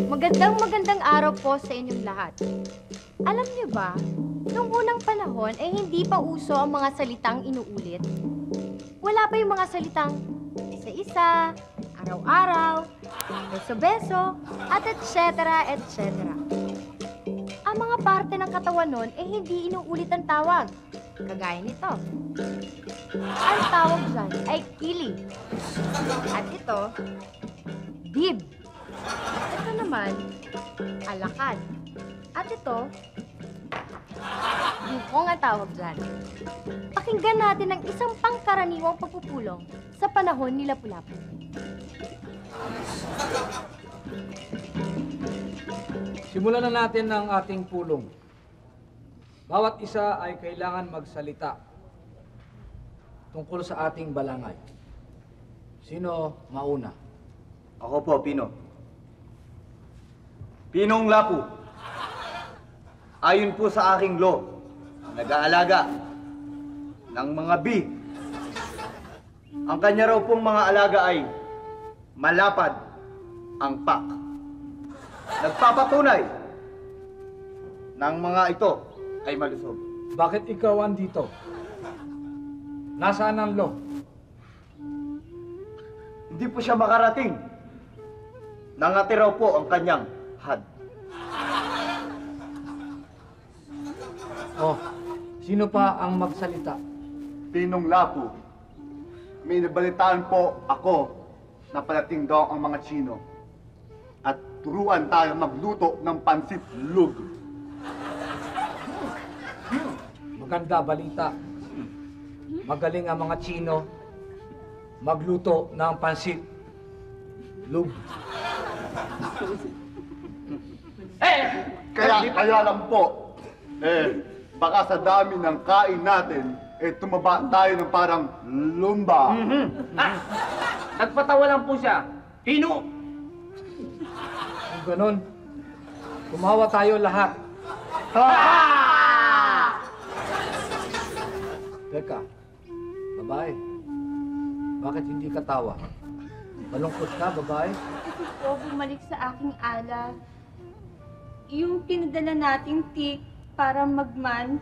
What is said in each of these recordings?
Magandang araw po sa inyong lahat. Alam niyo ba, noong unang panahon ay hindi pa uso ang mga salitang inuulit. Wala pa yung mga salitang isa-isa, araw-araw, beso-beso, at etc. Ang mga parte ng katawan nun ay hindi inuulit ang tawag. Kagaya nito. Ang tawag dyan ay kilig. At ito, dib. Ito naman, alakad. At ito, bukong ang tawag dyan. Pakinggan natin ang isang pangkaraniwang pagpupulong sa panahon ni Lapu-Lapu. Simulan na natin ang ating pulong. Bawat isa ay kailangan magsalita tungkol sa ating balangay. Sino mauna? Ako po, Pino. Pinong Lapu. Ayon po sa aking law, nag-aalaga ng mga bee. Ang kanya raw pong mga alaga ay malapad ang pak. Nagpapatunay ng mga ito ay malusog. Bakit ikaw andito? Nasaan ang law? Hindi po siya makarating. Nangati raw po ang kanyang had. Oh, sino pa ang magsalita? Pinong Lapu, may nabalitaan po ako na parating daw ang mga Chino at turuan tayo magluto ng pansit lug. Maganda balita. Magaling ang mga Chino magluto ng pansit lug. Kaya lang po, baka sa dami ng kain natin, tumaba tayo ng parang lumba. Nagpatawa lang po siya. Pino! Kung ganon, kumawa tayo lahat. Teka, babae, bakit hindi ka tawa? Malungkot ka, babae? Kasi po bumalik sa aking ala yung pinadala nating tik para magman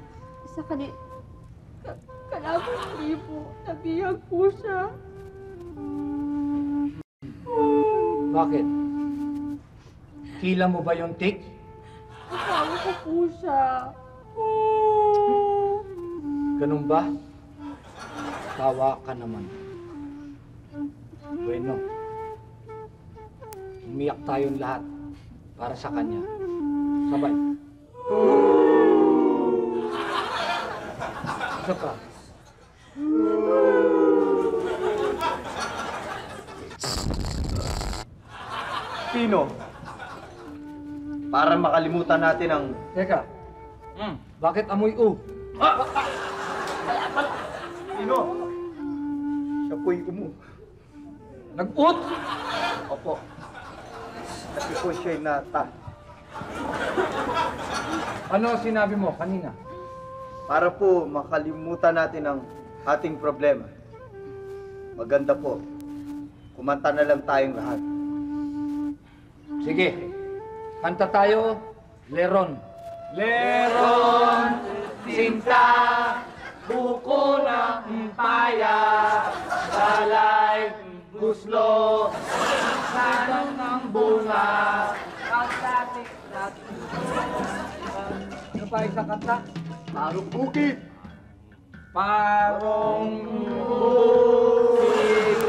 sa kalaban niyo po. Nabihag po siya. Bakit? Kila mo ba yung tik? Asawa ko po siya. Ganun ba? Tawa ka naman. Bueno, umiyak tayong lahat para sa kanya. Sabay. Isa pa. Pino, para makalimutan natin ang... Teka, bakit amoy Pino, siya po'y Nag-ut? Opo. Kasi po siya'y nata. Ano sinabi mo kanina? Para po makalimutan natin ang ating problema. Maganda po, kumanta na lang tayong lahat. Sige, kanta tayo, Leron. Leron, sinta, buko na paya, balay, guslo, sanang ng bunga, pagdating natin. Ano pa isa kanta? Parang bukid. Parong bukid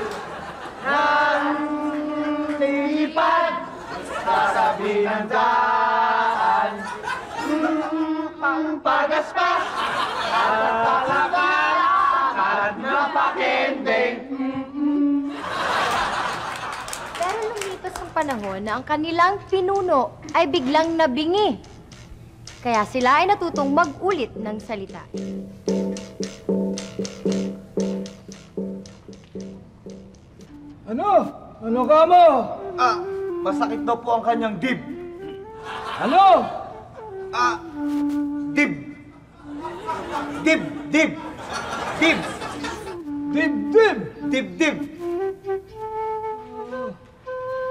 ng lipad, sasabi ng daan, pangpagaspas, at talakan, at napakending. Pero lumipas ang panahon na ang kanilang pinuno ay biglang nabingi. Kaya sila ay natutong mag-ulit ng salita. Ano? Ano ka mo? Masakit daw po ang kanyang dib. Ano? Dib! Dib! Dib! Dib! Dibdib! Dib-dib!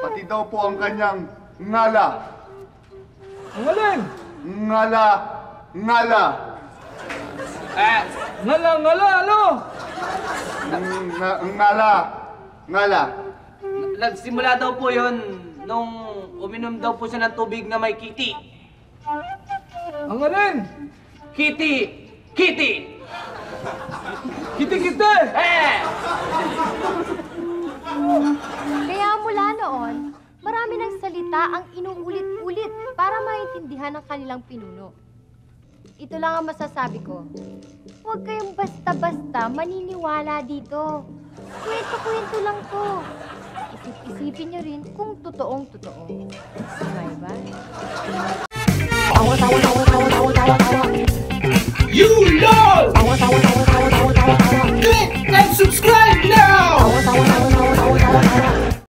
Pati daw po ang kanyang ngala, Ang alin? ngala, ngala, Ngala, ano? ngala, ngala. Nagsimula daw po yun nung uminom daw po siya ng tubig na may kitty. Ang alin? Kitty! Kitty! Kiti-kiti! Kaya mula noon, marami ng salita ang inuulit-ulit para maintindihan ng kanilang pinuno. Ito lang ang masasabi ko. Huwag kayong basta-basta maniniwala dito. Kwento-kwento lang to. Isip-isipin nyo rin kung totoong-totoo. Diba? You lol! Click and subscribe now!